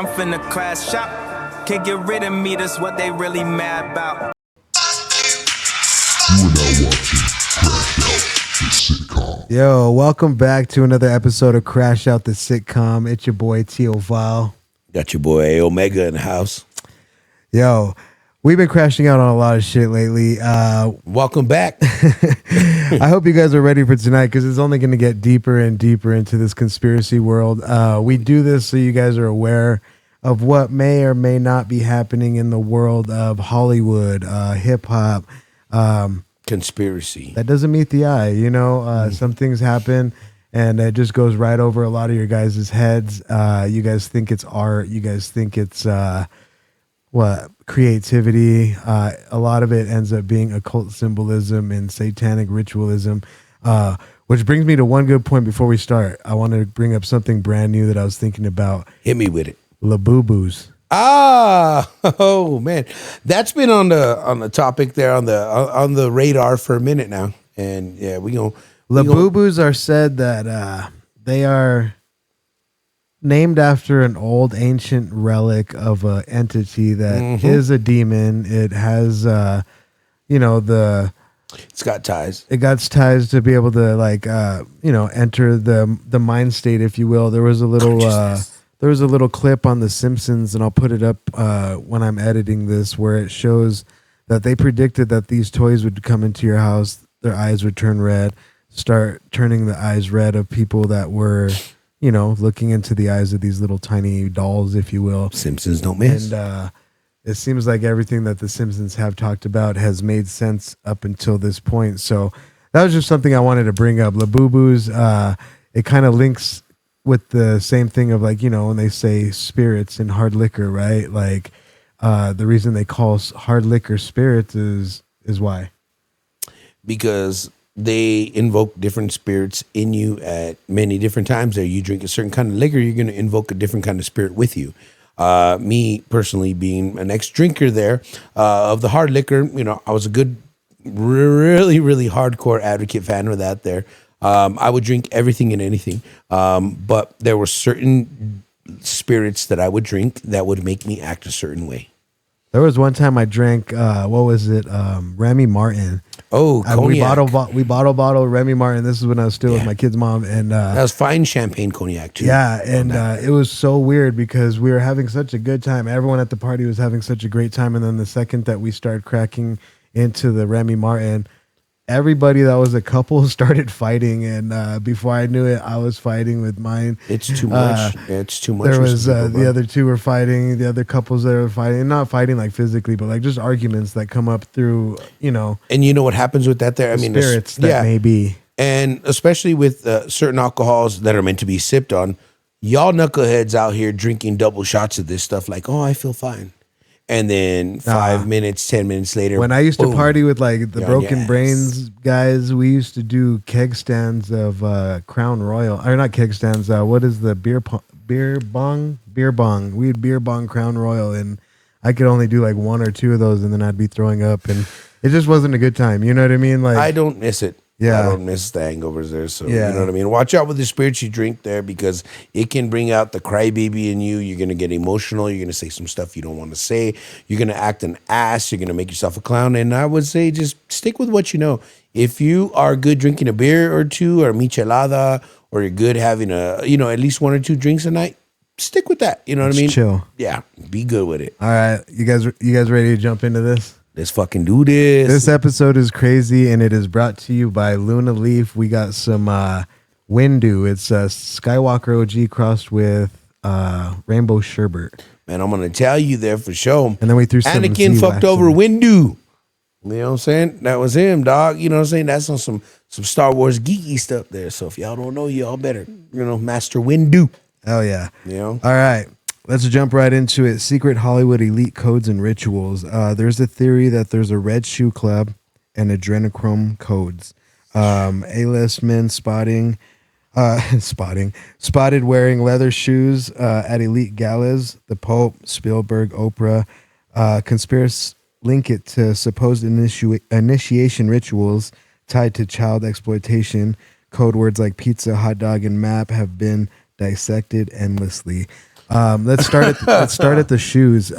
I'm finna crash out. Can't get rid of me, that's what they really mad about. You are now watching Crashout, the sitcom. Yo, welcome back to another episode of Crashout, the sitcom. It's your boy, TIO VILE. Got your boy AO MEGA in the house. Yo, we've been crashing out on a lot of shit lately. Welcome back. I hope you guys are ready for tonight because it's only going to get deeper and deeper into this conspiracy world. We do this so you guys are aware of what may or may not be happening in the world of Hollywood, hip-hop. Conspiracy. That doesn't meet the eye, you know. Some things happen and it just goes right over a lot of your guys' heads. You guys think it's art. You guys think it's creativity. A lot of it ends up being occult symbolism and satanic ritualism, which brings me to one good point before we start. I want to bring up something brand new that I was thinking about. Hit me with it. Labubu's. Oh man, that's been on the topic there on the radar for a minute now, and yeah, Labubu's are said that they are named after an old ancient relic of an entity that is a demon. It has, it's got ties. It got ties to be able to enter the mind state, if you will. There was a little clip on The Simpsons, and I'll put it up when I'm editing this, where it shows that they predicted that these toys would come into your house, their eyes would turn red, start turning the eyes red of people that were, looking into the eyes of these little tiny dolls, if you will. Simpsons don't miss. And it seems like everything that The Simpsons have talked about has made sense up until this point. So that was just something I wanted to bring up. Labubu's, it kind of links with the same thing of when they say spirits and hard liquor, right? Like the reason they call hard liquor spirits is why? Because they invoke different spirits in you at many different times. There, you drink a certain kind of liquor, you're going to invoke a different kind of spirit with you. Me personally, being an ex-drinker there of the hard liquor, I was a good, really, really hardcore advocate fan of that there. I would drink everything and anything, but there were certain spirits that I would drink that would make me act a certain way. There was one time I drank, Remy Martin. Oh, cognac. We bottle Remy Martin. This is when I was still with my kid's mom, and that was fine champagne cognac too. Yeah, and it was so weird because we were having such a good time. Everyone at the party was having such a great time, and then the second that we started cracking into the Remy Martin, everybody that was a couple started fighting, and before I knew it, I was fighting with mine. It's too much. It's too much. There was the other two were fighting, the other couples that were fighting, not fighting like physically, but like just arguments that come up through, And you know what happens with that there? I mean, spirits that may be. And especially with certain alcohols that are meant to be sipped on, y'all knuckleheads out here drinking double shots of this stuff like, oh, I feel fine. And then 5 minutes, 10 minutes later. When I used to party with like the Broken Brains guys, we used to do keg stands of Crown Royal. Or not keg stands. What is the beer bong? Beer bong. We'd beer bong Crown Royal. And I could only do like one or two of those and then I'd be throwing up. And it just wasn't a good time. You know what I mean? Like I don't miss it. Yeah. I don't miss the hangovers there. So, you know what I mean? Watch out with the spirits you drink there because it can bring out the crybaby in you. You're going to get emotional. You're going to say some stuff you don't want to say. You're going to act an ass. You're going to make yourself a clown. And I would say just stick with what you know. If you are good drinking a beer or two or michelada or you're good having at least one or two drinks a night, stick with that. You know what I mean? Chill. Yeah. Be good with it. All right. You guys ready to jump into this? Let's fucking do this. This episode is crazy, and it is brought to you by Luna Leaf. We got some Windu. It's Skywalker OG crossed with Rainbow Sherbet. Man, I'm going to tell you there for sure. And then we threw some Anakin fucked over Windu. You know what I'm saying? That was him, dog. You know what I'm saying? That's on some Star Wars geeky stuff there. So if y'all don't know, y'all better, master Windu. Hell yeah. All right. Let's jump right into it. Secret Hollywood elite codes and rituals. There's a theory that there's a red shoe club and Adrenochrome codes. A-list men spotted wearing leather shoes at elite galas. The Pope, Spielberg, Oprah. Conspiracies link it to supposed initiation rituals tied to child exploitation. Code words like pizza, hot dog, and map have been dissected endlessly. Let's start at the shoes.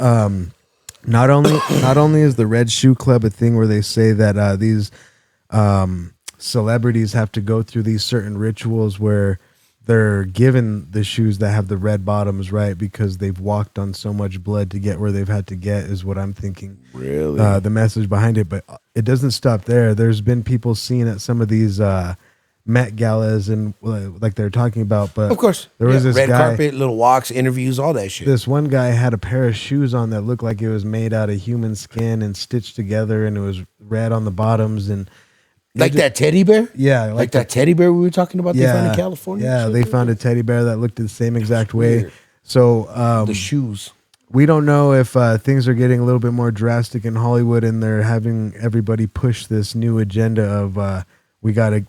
Not only is the Red Shoe Club a thing where they say that these celebrities have to go through these certain rituals where they're given the shoes that have the red bottoms, right? Because they've walked on so much blood to get where they've had to get, is what I'm thinking. Really? The message behind it. But it doesn't stop there. There's been people seen at some of these Met galas and like they're talking about. But of course, there was this red guy, carpet, little walks, interviews, all that shit. This one guy had a pair of shoes on that looked like it was made out of human skin and stitched together, and it was red on the bottoms and like that teddy bear. Yeah, like that teddy bear we were talking about. They found in California. Yeah, they found a teddy bear that looked the same exact way. So the shoes. We don't know if things are getting a little bit more drastic in Hollywood, and they're having everybody push this new agenda of we gotta.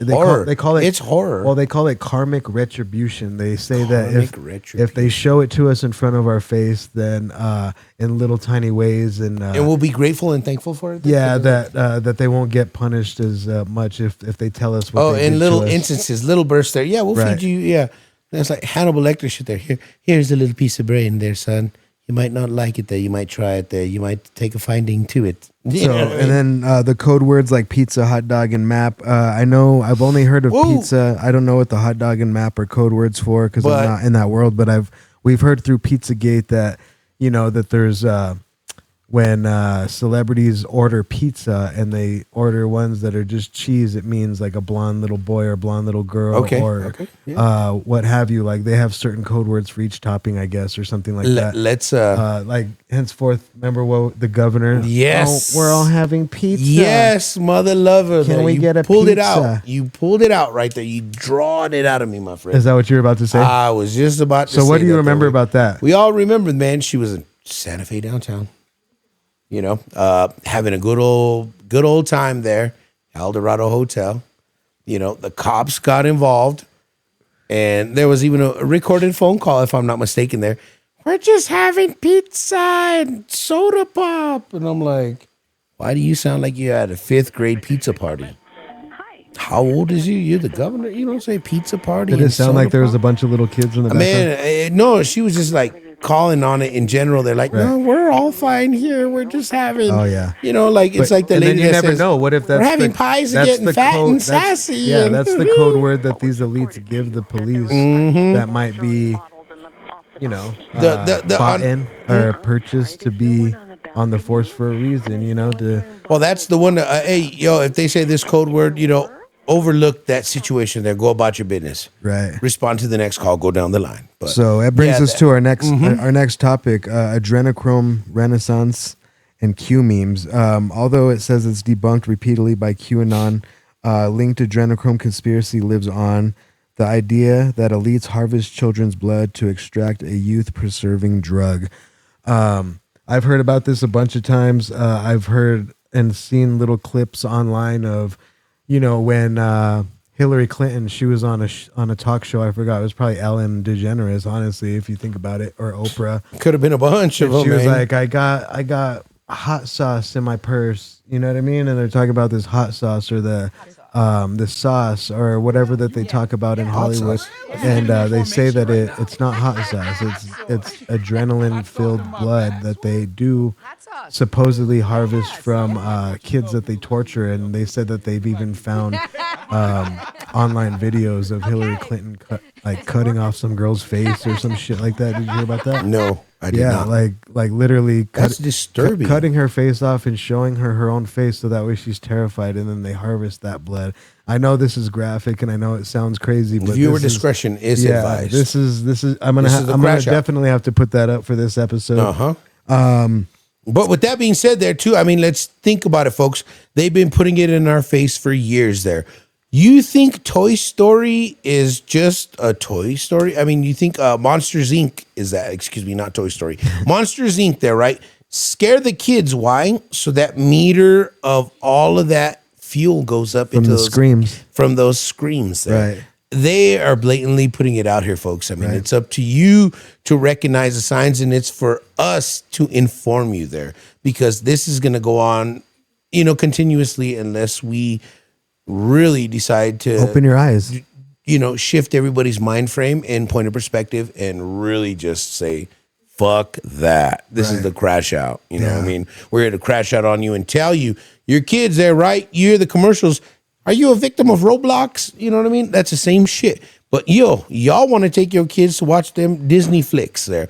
They call it it's horror. Well, they call it karmic retribution. They say that if they show it to us in front of our face, then in little tiny ways, and we'll be grateful and thankful for it. Yeah, that they won't get punished as much if they tell us what. In little instances, little bursts there. Yeah, we'll feed you. Yeah, that's like Hannibal Lecter shit there. Here's a little piece of brain there, son. You might not like it there. You might try it there. You might take a finding to it. So, and then the code words like pizza, hot dog, and map. I know I've only heard of pizza. I don't know what the hot dog and map are code words for because I'm not in that world. But we've heard through Pizzagate that that there's when celebrities order pizza and they order ones that are just cheese, it means like a blonde little boy or blonde little girl or what have you. Like they have certain code words for each topping, I guess, or something like that. Let's like henceforth, remember what the governor? Yes, we're all having pizza. Yes, mother lover. Can we get a pulled pizza? It out. You pulled it out right there. You drawed it out of me, my friend. Is that what you were about to say? I was just about to say. So what do you remember about that? We all remember, man. She was in Santa Fe downtown. Having a good old time there, El Dorado Hotel. The cops got involved, and there was even a recorded phone call, if I'm not mistaken. There, we're just having pizza and soda pop, and I'm like, why do you sound like you're at a 5th grade pizza party? How old is you? You're the governor. You don't say pizza party. Did it sound like there was a bunch of little kids in the background? Man, no, she was just like calling on it in general. They're like, no, we're all fine here. We're just having, it's like the lady you that never says, know. What if that's we're having pies and getting fat and sassy. Yeah, that's the code word that these elites give the police. That might be, bought in or purchased to be on the force for a reason. Well, that's the one. If they say this code word, overlook that situation there. Go about your business. Right. Respond to the next call. Go down the line. But, so that brings us to our next topic: adrenochrome renaissance and Q memes. Although it says it's debunked repeatedly by QAnon, linked adrenochrome conspiracy lives on. The idea that elites harvest children's blood to extract a youth-preserving drug. I've heard about this a bunch of times. I've heard and seen little clips online of, when Hillary Clinton, she was on a talk show. I forgot. It was probably Ellen DeGeneres, honestly, if you think about it, or Oprah. Could have been a bunch of them. She was like, I got hot sauce in my purse. You know what I mean? And they're talking about this hot sauce or the sauce or whatever that they talk about in Hollywood. And they say that it's not hot sauce. It's adrenaline filled blood that they do supposedly harvest from kids that they torture. And they said that they've even found online videos of Hillary Clinton cutting off some girl's face or some shit like that. Did you hear about that? No, I did not. like literally that's disturbing. Cutting her face off and showing her own face so that way she's terrified, and then they harvest that blood. I know this is graphic and I know it sounds crazy, but viewer discretion is advised. This is I'm gonna definitely have to put that up for this episode. But with that being said there too, let's think about it, folks. They've been putting it in our face for years there. You think Toy Story is just a Toy Story? You think Monsters, Inc. is that? Excuse me, not Toy Story. Monsters, Inc. there, right? Scare the kids. Why? So that meter of all of that fuel goes up into those screams. From those screams there. Right. They are blatantly putting it out here, folks. It's up to you to recognize the signs, and it's for us to inform you there, because this is going to go on, continuously unless we really decide to open your eyes. shift everybody's mind frame and point of perspective and really just say, fuck that. This is the crash out. You know what I mean? We're here to crash out on you and tell you, your kids there, right? You hear the commercials. Are you a victim of Roblox? You know what I mean? That's the same shit. But y'all want to take your kids to watch them Disney flicks there.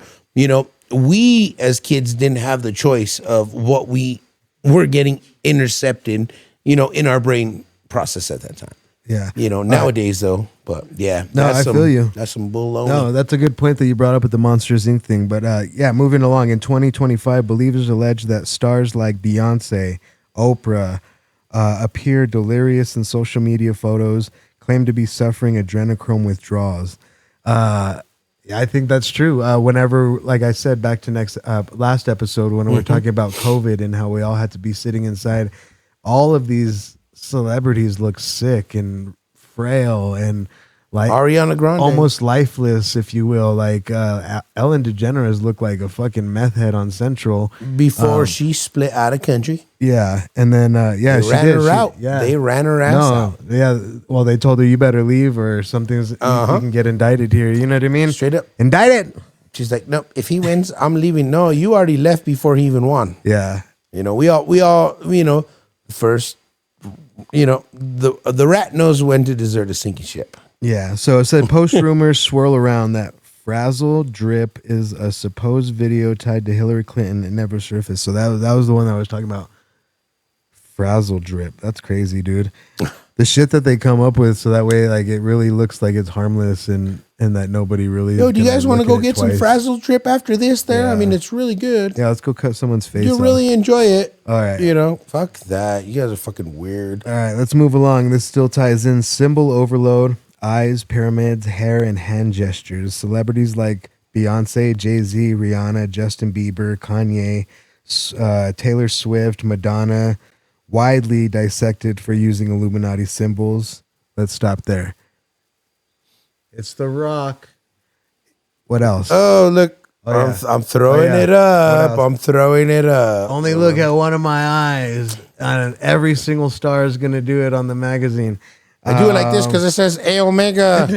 We as kids didn't have the choice of what we were getting intercepted, in our brain process at that time. Yeah. Nowadays though, but yeah. No, I feel you. That's some bull only. No, that's a good point that you brought up with the Monsters Inc. thing. But moving along, in 2025, believers allege that stars like Beyonce, Oprah, appear delirious in social media photos, claim to be suffering adrenochrome withdrawals. I think that's true. Whenever, like I said, back to last episode, when we were talking about COVID and how we all had to be sitting inside, all of these celebrities look sick and frail and like Ariana Grande, almost lifeless, if you will. Like Ellen DeGeneres looked like a fucking meth head on Central before she split out of country. Yeah, and then they ran her out. Yeah, they ran her ass out. Yeah, well, they told her you better leave or something's you can get indicted here. You know what I mean? Straight up indicted. She's like, nope. If he wins, I'm leaving. No, you already left before he even won. Yeah, we all first. The rat knows when to desert a sinking ship. Yeah. So it said post rumors swirl around that Frazzle Drip is a supposed video tied to Hillary Clinton and never surfaced. So that was the one that I was talking about. Frazzle Drip. That's crazy, dude. The shit that they come up with, so that way, like, it really looks like it's harmless and that nobody really. Yo, do you guys want to go get some Frazzle Drip after this? There, I mean, it's really good. Yeah, let's go cut someone's face. You'll really enjoy it. All right. Fuck that. You guys are fucking weird. All right, let's move along. This still ties in symbol overload, eyes, pyramids, hair, and hand gestures. Celebrities like Beyonce, Jay-Z, Rihanna, Justin Bieber, Kanye, Taylor Swift, Madonna, widely dissected for using Illuminati symbols. Let's stop there. It's The Rock. What else? Oh, look. I'm throwing it up. I'm throwing it up. Only look at one of my eyes. And every single star is going to do it on the magazine. I do it like this because it says A Omega.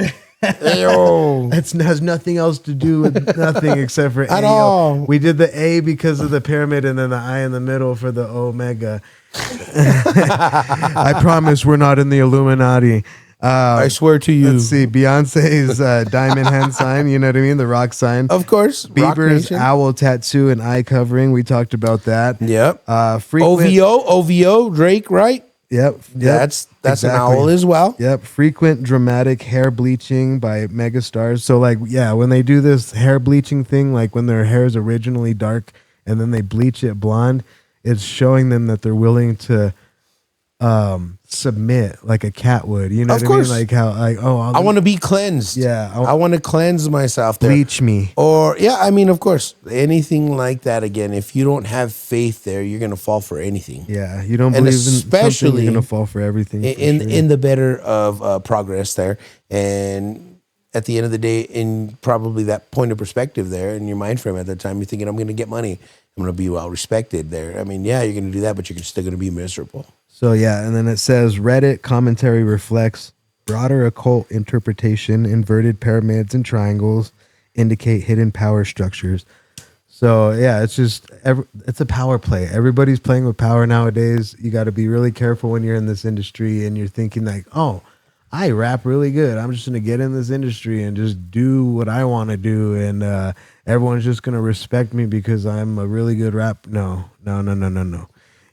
Ayo. It has nothing else to do with nothing except for at all. We did the A because of the pyramid and then the I in the middle for the Omega. I promise we're not in the Illuminati. I swear to you. Let's see. Beyonce's diamond hand sign, you know what I mean? The rock sign. Of course. Bieber's owl tattoo and eye covering. We talked about that. Yep. OVO, Drake, right? Yep. That's exactly. An owl as well. Yep. Frequent dramatic hair bleaching by megastars. So when they do this hair bleaching thing, like when their hair is originally dark and then they bleach it blonde, it's showing them that they're willing to submit like a cat would. You know what I mean? Like how I want to be cleansed. Yeah. I want to cleanse myself there. Bleach me. Or of course, anything like that. Again, if you don't have faith there, you're going to fall for anything. Yeah. You don't believe in something, you're going to fall for everything. In the better of progress there. And at the end of the day, in probably that point of perspective there in your mind frame at that time, you're thinking, I'm going to get money. I'm going to be well respected there. I mean, yeah, you're going to do that, but you're still going to be miserable. So, yeah, and then it says Reddit commentary reflects broader occult interpretation. Inverted pyramids and triangles indicate hidden power structures. So, yeah, it's a power play. Everybody's playing with power nowadays. You got to be really careful when you're in this industry and you're thinking like, oh, I rap really good. I'm just going to get in this industry and just do what I want to do. And everyone's just going to respect me because I'm a really good rap. No.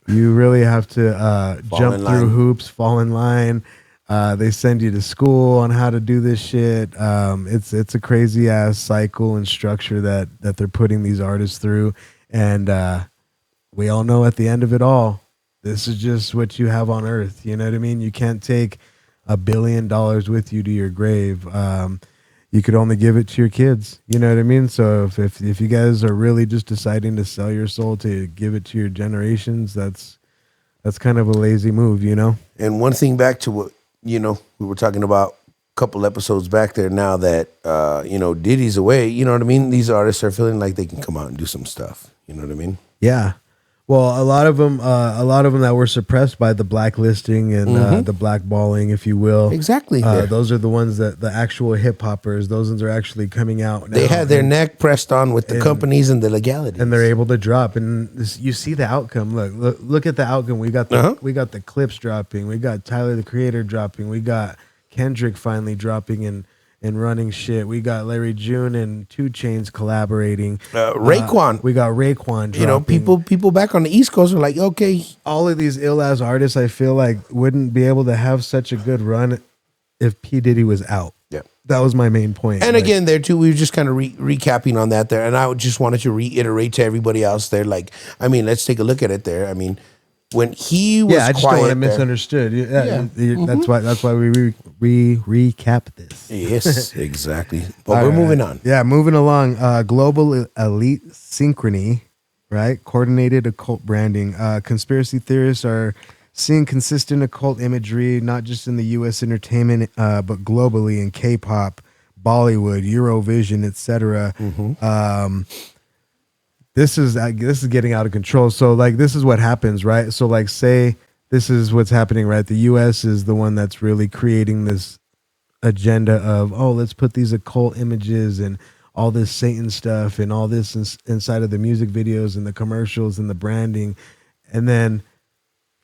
You really have to jump through hoops, fall in line. They send you to school on how to do this shit. It's a crazy ass cycle and structure that they're putting these artists through. And we all know at the end of it all, this is just what you have on earth. You know what I mean? You can't take $1 billion with you to your grave. You could only give it to your kids. You know what I mean? So if you guys are really just deciding to sell your soul to give it to your generations, that's kind of a lazy move, you know? And one thing back to what, we were talking about a couple episodes back there now that, Diddy's away, you know what I mean? These artists are feeling like they can come out and do some stuff. You know what I mean? Yeah. Well, a lot of them that were suppressed by the blacklisting and the blackballing, if you will. Exactly. Those are the ones that the actual hip hoppers. Those ones are actually coming out now. They had their neck pressed on with the companies and the legalities, and they're able to drop. And you see the outcome. Look at the outcome. We got the clips dropping. We got Tyler the Creator dropping. We got Kendrick finally dropping and running shit. We got Larry June and 2 Chainz collaborating. Raekwon. We got Raekwon dropping. You know, people back on the East Coast are like, okay. All of these ill-ass artists, I feel like, wouldn't be able to have such a good run if P. Diddy was out. Yeah. That was my main point. And again, there too, we were just kind of recapping on that there. And I just wanted to reiterate to everybody else there, like, I mean, let's take a look at it there. I mean, when he was I just don't want to there, misunderstood. That's why we recap this. Yes, exactly. But we're moving on. Yeah, moving along. Global elite synchrony, right? Coordinated occult branding. Conspiracy theorists are seeing consistent occult imagery, not just in the U.S. entertainment, but globally in K-pop, Bollywood, Eurovision, etc. This is getting out of control. So like this is what happens, right? So like say this is what's happening, right? The US is the one that's really creating this agenda of, oh, let's put these occult images and all this Satan stuff and all this inside of the music videos and the commercials and the branding. And then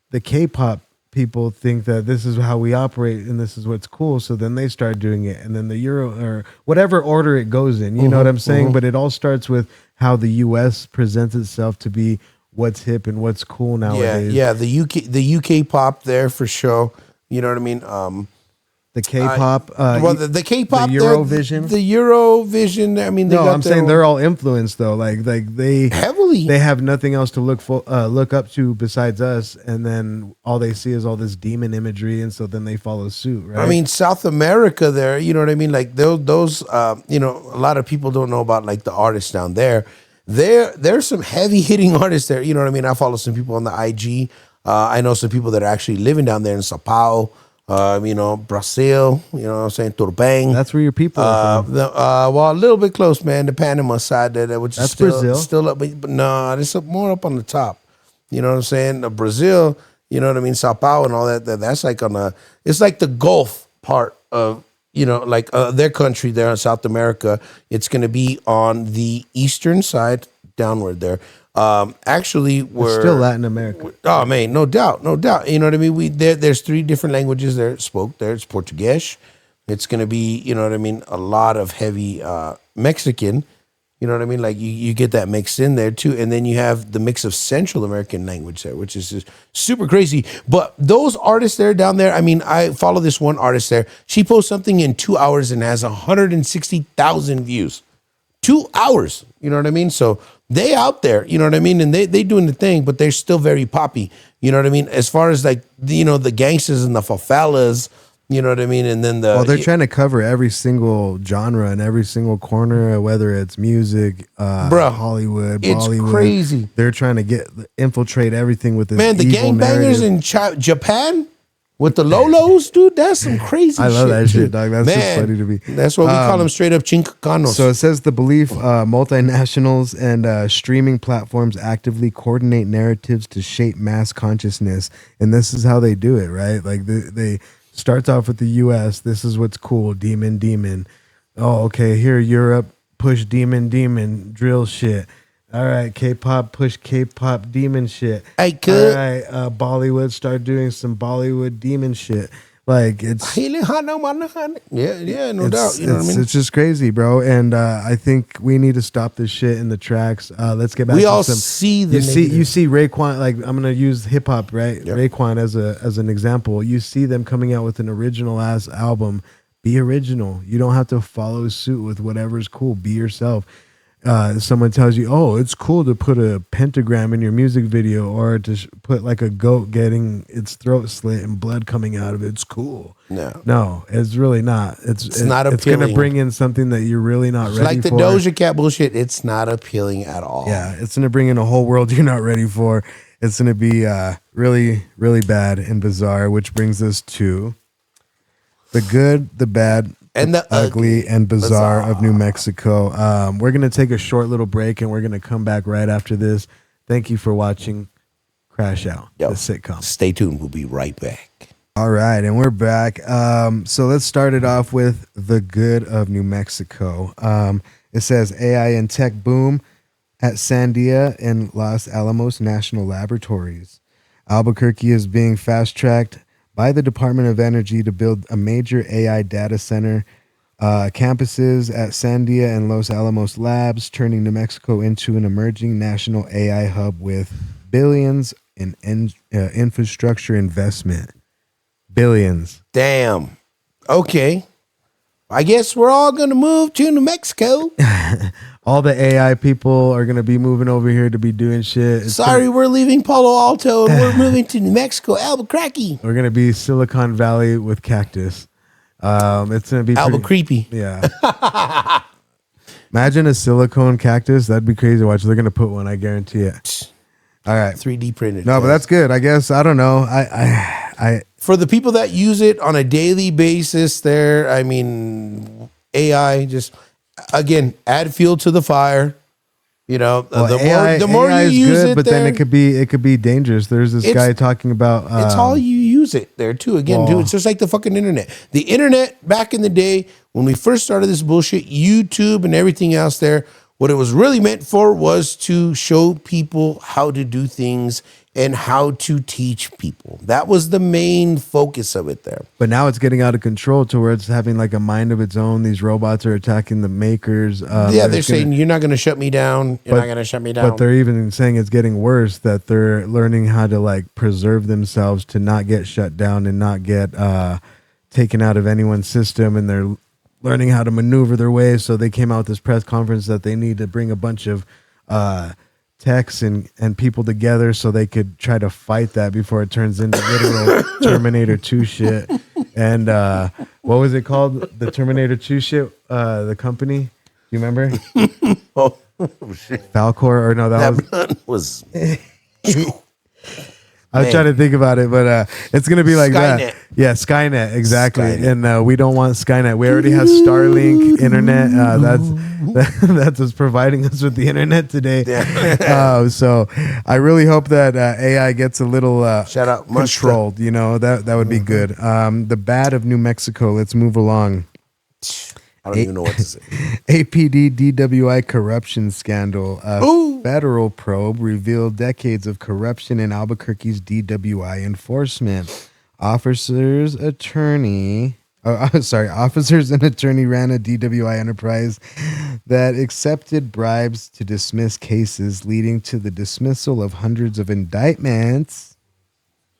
the K-pop people think that this is how we operate and this is what's cool. So then they start doing it. And then the Euro or whatever order it goes in, you know what I'm saying? But it all starts with how the U.S. presents itself to be what's hip and what's cool nowadays. Yeah, the UK pop there for sure. You know what I mean? The K-pop, the K-pop, the Eurovision, the Eurovision. I mean, I'm saying they're all influenced though. Like they heavily. They have nothing else to look up to besides us, and then all they see is all this demon imagery, and so then they follow suit. Right? I mean, South America, there. You know what I mean? Like those. You know, a lot of people don't know about like the artists down there. There's some heavy hitting artists there. You know what I mean? I follow some people on the IG. I know some people that are actually living down there in Sao Paulo. You know, Brazil, you know what I'm saying, Turbang. That's where your people are from. Well, a little bit close, man, the Panama side, which that's is still, Brazil. Still up, but no, it's more up on the top. You know what I'm saying? Brazil, you know what I mean, Sao Paulo and all that, that's like it's like the Gulf part of, you know, like their country there in South America. It's going to be on the eastern side, downward there. Actually, we're still Latin America. Oh man, no doubt. You know what I mean? There's 3 different languages there spoke there. It's Portuguese. It's gonna be, you know what I mean, a lot of heavy Mexican. You know what I mean? Like you get that mixed in there too, and then you have the mix of Central American language there, which is just super crazy. But those artists there down there, I mean, I follow this one artist there. She posts something in 2 hours and has 160,000 views. 2 hours. You know what I mean? So they out there, you know what I mean? And they doing the thing, but they're still very poppy. You know what I mean? As far as like, you know, the gangsters and the favelas, you know what I mean? And then they're trying to cover every single genre and every single corner, whether it's music, Hollywood, it's Bollywood. Crazy. They're trying to infiltrate everything with this the evil gangbangers in Japan with the Lolos, dude, that's some crazy shit. I love that shit, dude. dog. That's just funny to me. That's what we call them, straight up chincanos. So it says the belief multinationals and streaming platforms actively coordinate narratives to shape mass consciousness. And this is how they do it, right? Like they starts off with the U.S. This is what's cool. Demon. Oh, okay. Here, Europe, push demon, drill shit. All right, K-pop, push K-pop demon shit. I could. All right, Bollywood, start doing some Bollywood demon shit. Like it's yeah, no doubt. You know what I mean? It's just crazy, bro. And I think we need to stop this shit in the tracks. Let's get back. We to all some, see the you see Raekwon. Like I'm gonna use hip hop, right? Yep. Raekwon as an example. You see them coming out with an original ass album. Be original. You don't have to follow suit with whatever's cool. Be yourself. Someone tells you, oh, it's cool to put a pentagram in your music video or to put like a goat getting its throat slit and blood coming out of it. It's cool. No, it's really not. It's not appealing. It's going to bring in something that you're really not ready for. Like the Doja Cat bullshit. It's not appealing at all. Yeah, it's going to bring in a whole world you're not ready for. It's going to be really, really bad and bizarre, which brings us to the good, the bad, and the ugly and bizarre of New Mexico. We're going to take a short little break and we're going to come back right after this. Thank you for watching. Crashout, Yo, the sitcom. Stay tuned. We'll be right back. All right, and we're back. So let's start it off with the good of New Mexico. It says AI and tech boom at Sandia and Los Alamos National Laboratories. Albuquerque is being fast-tracked by the Department of Energy to build a major AI data center. Campuses at Sandia and Los Alamos Labs, turning New Mexico into an emerging national AI hub with billions in infrastructure investment. Billions. Damn. Okay. I guess we're all going to move to New Mexico. All the AI people are going to be moving over here to be doing shit. Sorry, we're leaving Palo Alto and we're moving to New Mexico, Albuquerque. We're going to be Silicon Valley with cactus. It's going to be Albuquerque. Yeah. Imagine a silicone cactus. That'd be crazy to watch. They're going to put one, I guarantee it. All right. 3D printed. No, but that's good. I guess. I don't know. I For the people that use it on a daily basis there, I mean, AI just, again, add fuel to the fire. You know, the more AI you is use good, it, but then it could be dangerous. There's this guy talking about it's all you use it there too. Again, dude, it's just like the fucking internet. The internet back in the day when we first started this bullshit, YouTube and everything else there, what it was really meant for was to show people how to do things and how to teach people. That was the main focus of it there. But now it's getting out of control to where it's having like a mind of its own. These robots are attacking the makers. They're saying, you're not going to shut me down. You're not going to shut me down. But they're even saying it's getting worse, that they're learning how to like preserve themselves to not get shut down and not get taken out of anyone's system. And they're learning how to maneuver their way. So they came out with this press conference that they need to bring a bunch of techs and people together so they could try to fight that before it turns into literal Terminator 2 shit. And what was it called? The Terminator 2 shit, the company? Do you remember? Oh, shit. Falcor, or no, That was I was trying to think about it, but it's going to be like Skynet. that. Yeah, Skynet, exactly. Skynet. And we don't want Skynet. We already have Starlink internet. That's what's providing us with the internet today. So I really hope that AI gets a little shout out controlled. You know, that would be good. The bad of New Mexico. Let's move along. I don't even know what to say. APD DWI corruption scandal. Federal probe revealed decades of corruption in Albuquerque's DWI enforcement. Officers and attorney ran a DWI enterprise that accepted bribes to dismiss cases, leading to the dismissal of hundreds of indictments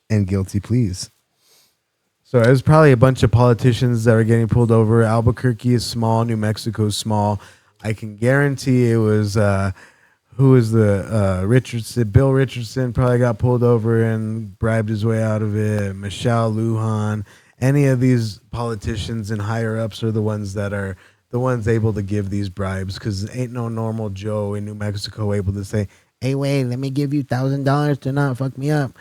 and guilty pleas. So it was probably a bunch of politicians that were getting pulled over. Albuquerque is small. New Mexico is small. I can guarantee it was, who was the Richardson? Bill Richardson probably got pulled over and bribed his way out of it. Michelle Lujan. Any of these politicians and higher ups are the ones that are the ones able to give these bribes, because ain't no normal Joe in New Mexico able to say, hey, wait, let me give you $1,000 to not fuck me up.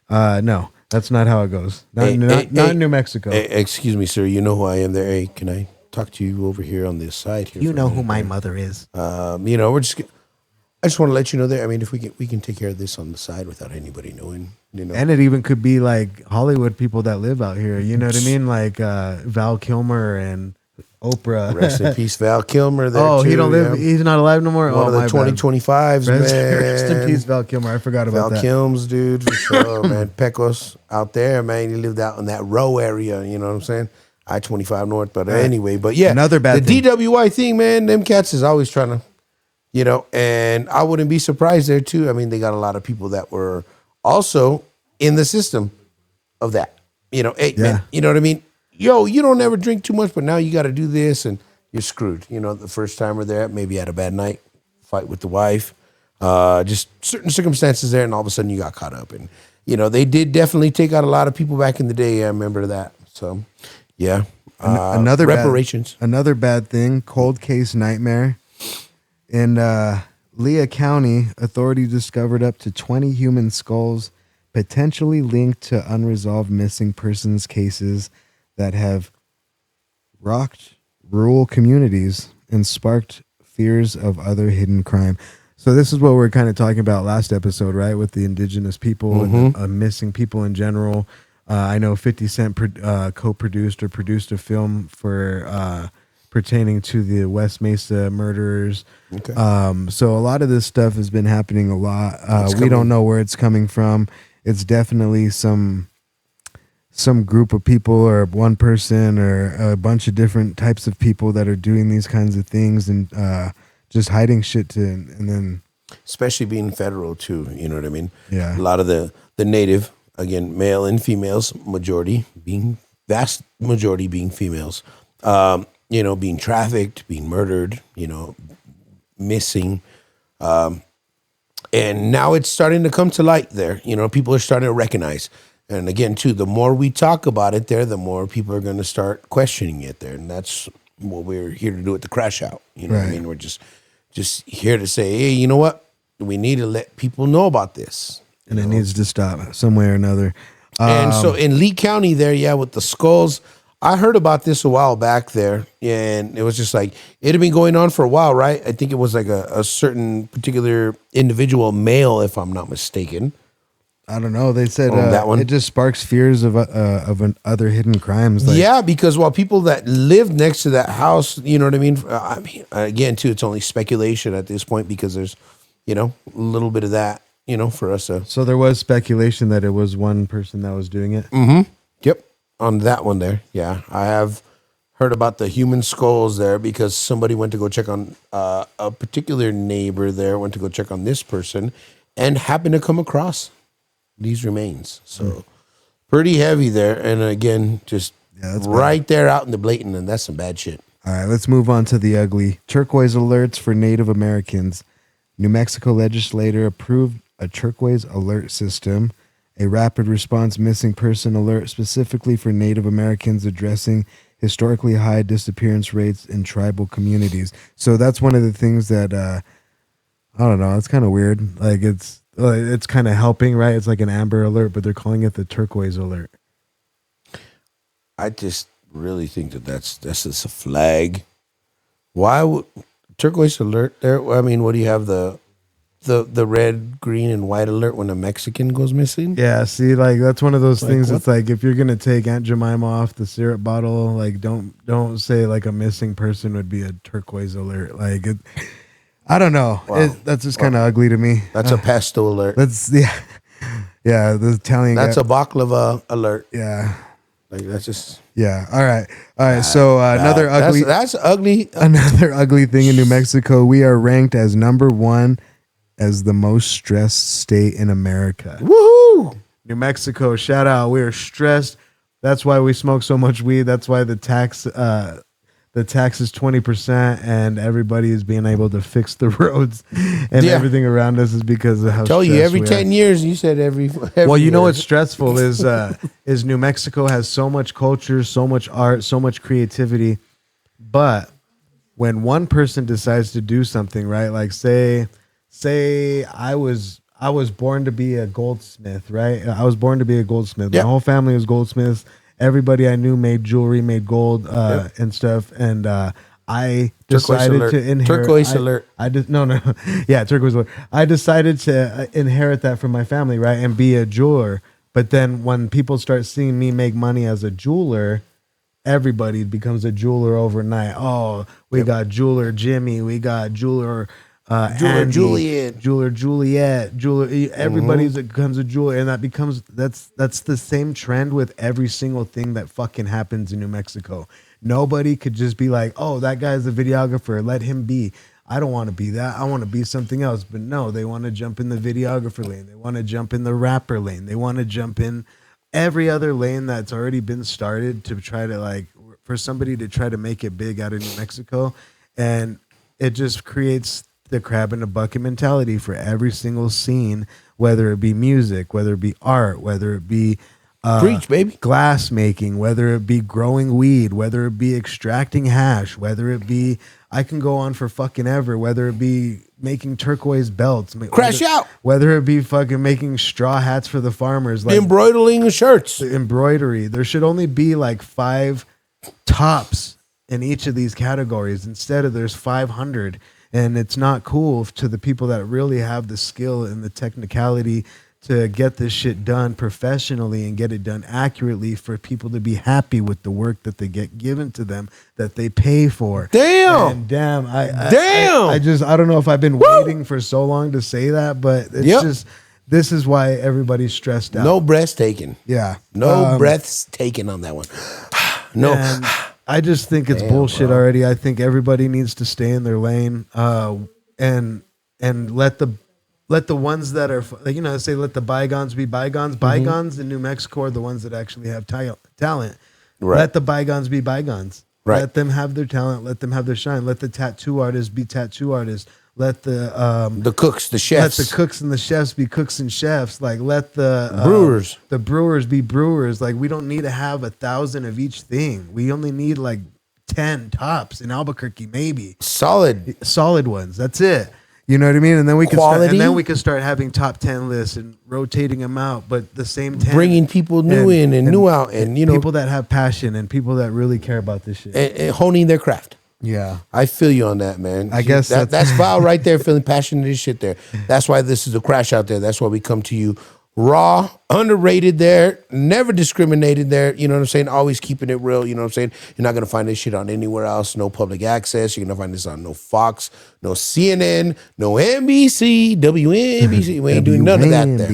No. That's not how it goes. Not in New Mexico. Excuse me, sir. You know who I am there. Hey, can I talk to you over here on this side here? You know who my mother is. We're just. I just want to let you know there. I mean, if we can take care of this on the side without anybody knowing. You know. And it even could be like Hollywood people that live out here. You know what I mean? Like Val Kilmer and Oprah. Rest in peace, Val Kilmer. There he don't live. Yeah. He's not alive no more. One of the 2025s, man. Rest in peace, Val Kilmer. I forgot about that. Val Kilms, dude, for sure, man. Pecos out there, man. He lived out in that row area. You know what I'm saying? I-25 North. But anyway, but yeah, another bad the thing. DWI thing, man. Them cats is always trying to, and I wouldn't be surprised there too. I mean, they got a lot of people that were also in the system of that. Man, you know what I mean? Yo, you don't ever drink too much, but now you got to do this and you're screwed. The first time we're there, maybe you had a bad night, fight with the wife, just certain circumstances there, and all of a sudden you got caught up. And, they did definitely take out a lot of people back in the day. I remember that. So, yeah. Another reparations. Another bad thing, cold case nightmare. In Lea County, authorities discovered up to 20 human skulls potentially linked to unresolved missing persons cases that have rocked rural communities and sparked fears of other hidden crime. So this is what we're kind of talking about last episode, right? With the indigenous people and missing people in general. I know 50 Cent co-produced or produced a film for pertaining to the West Mesa murderers. Okay. So a lot of this stuff has been happening a lot. We don't know where it's coming from. It's definitely some group of people or one person or a bunch of different types of people that are doing these kinds of things and just hiding shit and then Especially being federal too, you know what I mean? Yeah. A lot of the native, again, male and females, vast majority being females, being trafficked, being murdered, missing. And now it's starting to come to light there. People are starting to recognize. And again, too, the more we talk about it there, the more people are going to start questioning it there. And that's what we're here to do at the Crashout. You know what I mean? We're just here to say, hey, you know what? We need to let people know about this. And it needs to stop some way or another. And so in Lee County there, with the skulls, I heard about this a while back there. And it was just like, it had been going on for a while, right? I think it was like a certain particular individual male, if I'm not mistaken. I don't know. They said that one. It just sparks fears of other hidden crimes. Yeah, because while people that lived next to that house, you know what I mean? Again, too, it's only speculation at this point because there's, a little bit of that, for us. So there was speculation that it was one person that was doing it? Mm-hmm. Yep. On that one there. Yeah. I have heard about the human skulls there because somebody went to go check on a particular neighbor there, went to go check on this person and happened to come across these remains. So pretty heavy there. And again, just right there out in the blatant, and that's some bad shit. All right, let's move on to the ugly. Turquoise alerts for Native Americans. New Mexico legislator approved a turquoise alert system, a rapid response missing person alert specifically for Native Americans, addressing historically high disappearance rates in tribal communities. So that's one of the things that, I don't know, it's kind of weird. Like it's kind of helping, right? It's like an Amber Alert, but they're calling it the Turquoise Alert. I just really think that's just a flag. Why would Turquoise Alert there? I mean, what do you have, the red, green, and white alert when a Mexican goes missing? Yeah, see, like that's one of those things. What? It's like if you're gonna take Aunt Jemima off the syrup bottle, like don't say like a missing person would be a turquoise alert. Like it, I don't know. Wow. That's just kind of ugly to me. That's a pesto alert. That's yeah. The Italian. That's a baklava alert. Yeah. Like that's just. Yeah. All right. So another ugly. That's ugly. Another ugly thing in New Mexico. We are ranked as number 1 as the most stressed state in America. Woohoo! New Mexico, shout out. We are stressed. That's why we smoke so much weed. That's why the tax is 20%, and everybody is being able to fix the roads and everything around us is because of how. I told you every 10 years. You said every well, you year. know what's stressful is New Mexico has so much culture, so much art, so much creativity, but when one person decides to do something, right? Like say I was born to be a goldsmith, right? I was born to be a goldsmith. Yep. My whole family was goldsmiths. Everybody I knew made jewelry, made gold and stuff. And I decided to inherit. Turquoise alert. I did no. Yeah, turquoise alert. I decided to inherit that from my family, right, and be a jeweler. But then when people start seeing me make money as a jeweler, everybody becomes a jeweler overnight. Oh, we got jeweler Jimmy. We got jeweler. Andy, jeweler Juliet, everybody becomes a jeweler, and that's the same trend with every single thing that fucking happens in New Mexico. Nobody could just be like, oh, that guy's a videographer, let him be. I don't want to be that. I want to be something else. But no, they want to jump in the videographer lane. They want to jump in the rapper lane. They want to jump in every other lane that's already been started to try to for somebody to try to make it big out of New Mexico, and it just creates the crab in a bucket mentality for every single scene, whether it be music, whether it be art, whether it be preach, baby, glass making, whether it be growing weed, whether it be extracting hash, whether it be, I can go on for fucking ever, whether it be making turquoise belts, whether it be fucking making straw hats for the farmers, like embroidering shirts, embroidery. There should only be like 5 tops in each of these categories instead of there's 500. And it's not cool to the people that really have the skill and the technicality to get this shit done professionally and get it done accurately, for people to be happy with the work that they get given to them, that they pay for. Damn. And damn. Damn. I don't know if I've been waiting for so long to say that, but it's just, this is why everybody's stressed out. No breaths taken. Yeah. No breaths taken on that one. No. And I just think it's bullshit already. I think everybody needs to stay in their lane, and let the ones that are, say let the bygones be bygones. Bygones in New Mexico are the ones that actually have talent. Right. Let the bygones be bygones. Right. Let them have their talent. Let them have their shine. Let the tattoo artists be tattoo artists. Let the cooks, the chefs. Let the cooks and the chefs be cooks and chefs. Like, let the brewers. The brewers be brewers. Like, we don't need to have 1,000 of each thing. We only need like 10 tops in Albuquerque, maybe. Solid ones. That's it. You know what I mean? And then we can start having top 10 lists and rotating them out. But the same 10, bringing people new in and new out, and people that have passion and people that really care about this shit and honing their craft. Yeah, I feel you on that, man. I guess that's Vile right there, feeling passionate as shit there. That's why this is a crash out there. That's why we come to you raw, underrated there, never discriminated there. You know what I'm saying? Always keeping it real. You know what I'm saying? You're not going to find this shit on anywhere else. No public access. You're going to find this on no Fox, no CNN, no NBC, WNBC. We ain't doing none of that there.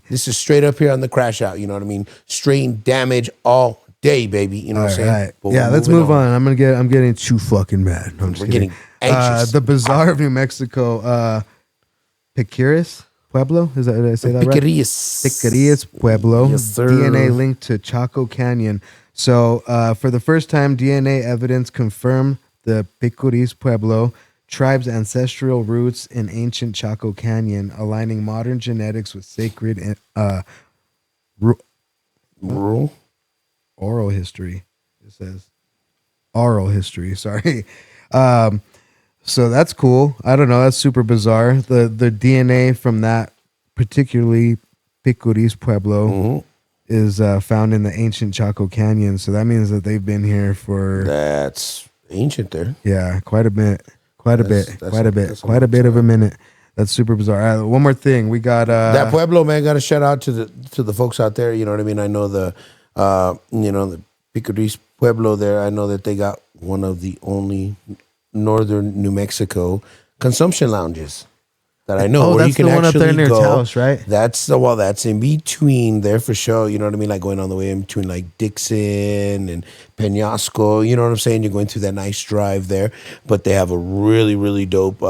This is straight up here on the crash out. You know what I mean? Straight damage all day, baby. You know what I'm saying? Right. Yeah, let's move on. I'm getting too fucking mad. We're getting anxious. The Bazaar of New Mexico, Piquerías Pueblo. Did I say that right? Piquerías Pueblo. Yes, sir. DNA linked to Chaco Canyon. So for the first time, DNA evidence confirmed the Piquerías Pueblo tribe's ancestral roots in ancient Chaco Canyon, aligning modern genetics with sacred oral history. It says oral history. Sorry. So that's cool. I don't know. That's super bizarre. The DNA from that particularly Piquerías Pueblo is found in the ancient Chaco Canyon. So that means that they've been here for. That's ancient there. Yeah, quite a bit. Quite a bit of a minute. That's super bizarre. One more thing. We got that Pueblo, man. Got a shout out to the folks out there. You know what I mean? I know the Piquerías Pueblo there. I know that they got one of the only northern New Mexico consumption lounges that I know. Oh, where that's you can the one up there near go. Taos, right? That's in between there for sure. You know what I mean? Like going on the way in between like Dixon and Peñasco. You know what I'm saying? You're going through that nice drive there, but they have a really, really dope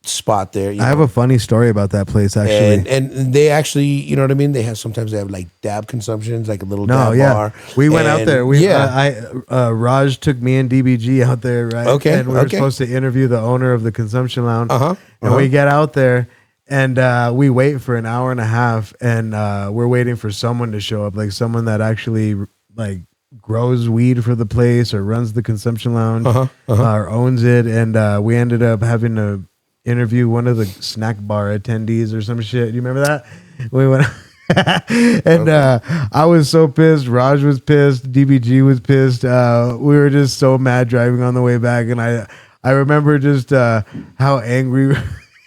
spot there. I have a funny story about that place actually. And they actually, you know what I mean? Sometimes they have like dab consumptions, like a little dab bar. We went out there. Raj took me and DBG out there, right? Okay. And we were supposed to interview the owner of the consumption lounge. And we get out there and we wait for an hour and a half, and we're waiting for someone to show up, like someone that actually like grows weed for the place or runs the consumption lounge or owns it. And we ended up having to interview one of the snack bar attendees or some shit. You remember that? We went and I was so pissed. Raj was pissed. DBG was pissed. We were just so mad driving on the way back, and I remember just how angry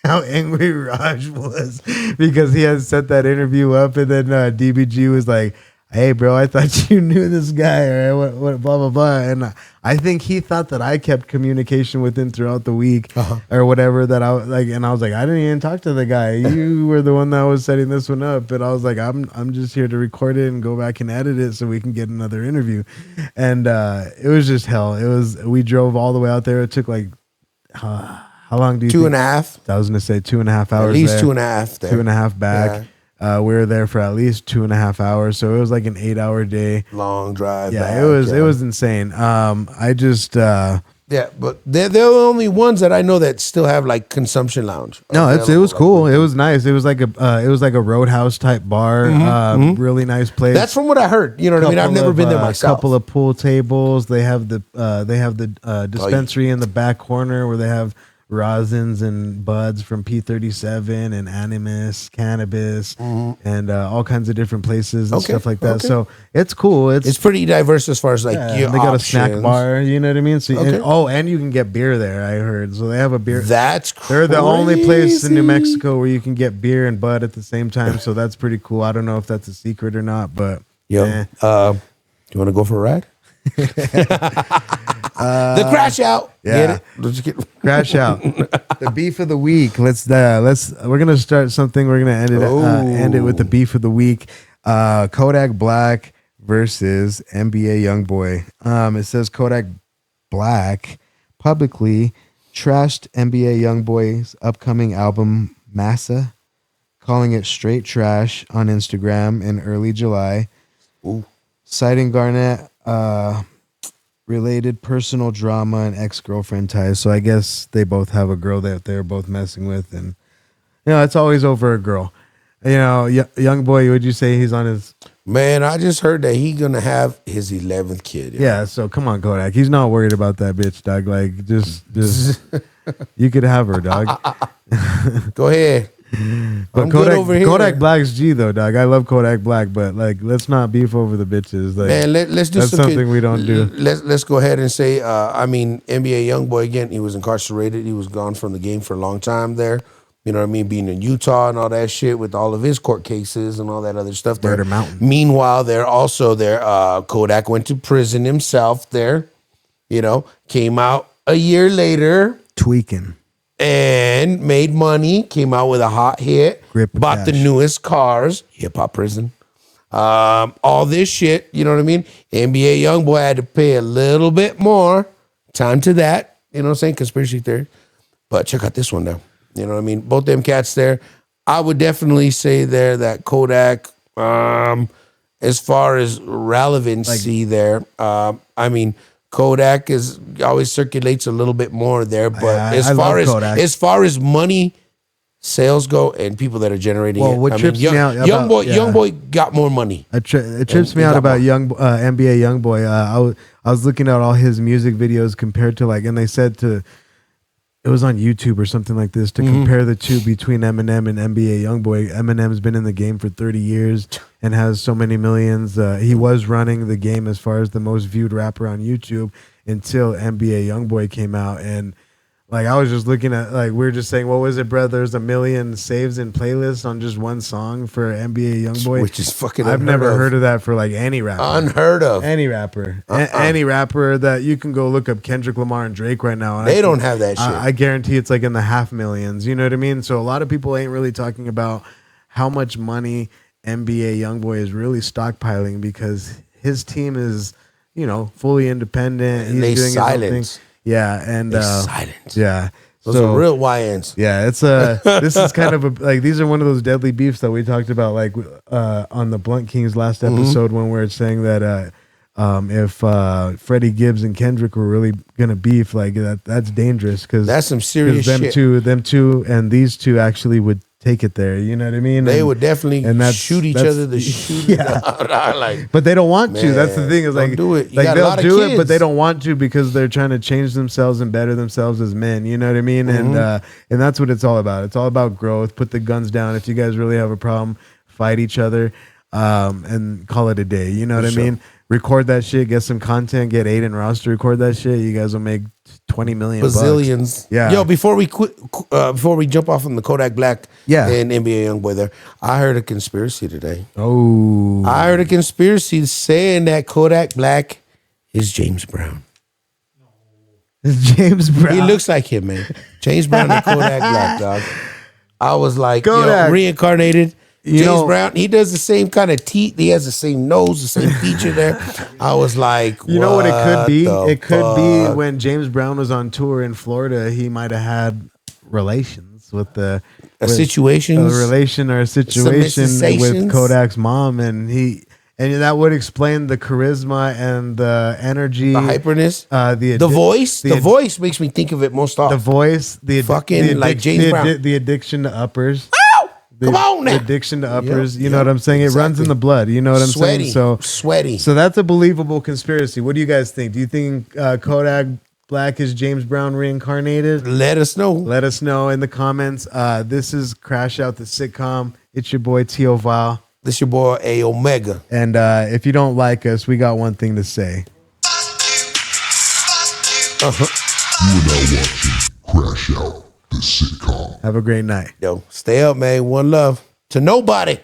Raj was because he had set that interview up, and then DBG was like, "Hey, bro, I thought you knew this guy," or what, blah, blah, blah. And I think he thought that I kept communication with him throughout the week or whatever that I like. And I was like, I didn't even talk to the guy. You were the one that was setting this one up. But I was like, I'm just here to record it and go back and edit it so we can get another interview. And it was just hell. We drove all the way out there. It took like, how long do you think? 2.5. I was going to say 2.5 hours. At least there. 2.5 there. 2.5 back. Yeah. We were there for at least 2.5 hours, so it was like an 8-hour day. Long drive. Yeah, back, it was insane. I just but they're the only ones that I know that still have like consumption lounge. No, it was cool. It was nice. It was like a roadhouse type bar. Really nice place. That's from what I heard. You know what I mean? I've never been there myself. A couple of pool tables. They have the dispensary in the back corner where they have rosins and buds from P37 and Animus, cannabis, and all kinds of different places and stuff like that. So it's cool. It's pretty diverse as far as like your they got a options. snack bar. You know what I mean? So and you can get beer there. I heard. So they have a beer. That's crazy. They're the only place in New Mexico where you can get beer and bud at the same time. So that's pretty cool. I don't know if that's a secret or not, but you want to go for a ride? The Crashout. Yeah. Get it? Crashout. The beef of the week. We're gonna start something. We're gonna end it with the beef of the week. Kodak Black versus NBA YoungBoy. It says Kodak Black publicly trashed NBA YoungBoy's upcoming album Massa, calling it straight trash on Instagram in early July. Ooh. Citing Garnett related personal drama and ex-girlfriend ties. So I guess they both have a girl that they're both messing with, and it's always over a girl. Young boy, would you say he's on his? Man, I just heard that he's gonna have his 11th kid. Yeah, so come on, Kodak. He's not worried about that bitch, dog. Like, just you could have her, dog. Go ahead. But I'm good over here. Kodak Black's G though, dog. I love Kodak Black, but like, let's not beef over the bitches. Like, man, let's do that's something we don't do. Let's go ahead and say, NBA YoungBoy again. He was incarcerated. He was gone from the game for a long time there. You know what I mean? Being in Utah and all that shit with all of his court cases and all that other stuff there. Murder Mountain. Meanwhile, they're also there. Kodak went to prison himself there. Came out a year later. Tweaking. And made money, came out with a hot hit, bought the newest cars, hip hop prison, all this shit, you know what I mean? NBA YoungBoy had to pay a little bit more time to that, you know what I'm saying? Conspiracy theory. But check out this one now, you know what I mean? Both them cats there. I would definitely say there that Kodak, as far as relevancy there, Kodak always circulates a little bit more there, but as far as money, sales go, and people that are generating what trips me out about YoungBoy got more money. It trips me out about NBA YoungBoy. I was looking at all his music videos compared to and they said it was on YouTube or something like this to compare the two between Eminem and NBA YoungBoy. Eminem's been in the game for 30 years and has so many millions. He was running the game as far as the most viewed rapper on YouTube until NBA YoungBoy came out. And I was just looking at we were just saying, what was it, bro? There's 1 million saves and playlists on just one song for NBA YoungBoy, which is fucking. I've never heard of that for any rapper. Unheard of. Any rapper, any rapper that you can go look up Kendrick Lamar and Drake right now. And they don't have that shit. I guarantee it's in the half millions. You know what I mean? So a lot of people ain't really talking about how much money NBA YoungBoy is really stockpiling because his team is, fully independent. And he's doing silent. His own thing. Yeah, and silent. Yeah, those are real YNs. Yeah, it's this is kind of these are one of those deadly beefs that we talked about on the Blunt Kings last episode when we were saying that if Freddie Gibbs and Kendrick were really gonna beef, that's dangerous because that's some serious shit. Them two, and these two actually would take it there. You know what I mean? They would definitely shoot each other to shoot. Yeah. But they don't want to. That's the thing. Is do it. They'll do it, but they don't want to because they're trying to change themselves and better themselves as men. You know what I mean? And that's what it's all about. It's all about growth. Put the guns down. If you guys really have a problem, fight each other, and call it a day. You know what I mean? Record that shit. Get some content. Get Aiden Ross to record that shit. You guys will make 20 million bazillions. Yeah. Yo, before we jump off on the Kodak Black and NBA YoungBoy there, I heard a conspiracy today. Oh. I heard a conspiracy saying that Kodak Black is James Brown. It's James Brown. He looks like him, man. James Brown and Kodak Black, dog. I was like, reincarnated. James Brown, he does the same kind of teeth. He has the same nose, the same feature there. I was like, you know what it could be? It could be when James Brown was on tour in Florida, he might have had relations with a situation with Kodak's mom, and that would explain the charisma and the energy, the hyperness, the voice. The voice makes me think of it most often. The voice, like James Brown, the addiction to uppers. Come on now. Addiction to uppers. You know what I'm saying? It runs in the blood. You know what I'm saying? So sweaty. So that's a believable conspiracy. What do you guys think? Do you think Kodak black is James Brown reincarnated? Let us know. Let us know in the comments. This is Crashout the Sitcom. It's your boy TIO VILE. This your boy A Omega. And if you don't like us, we got one thing to say. You are now watching Crashout the Sitcom. Have a great night. Yo, stay up, man. One love to nobody.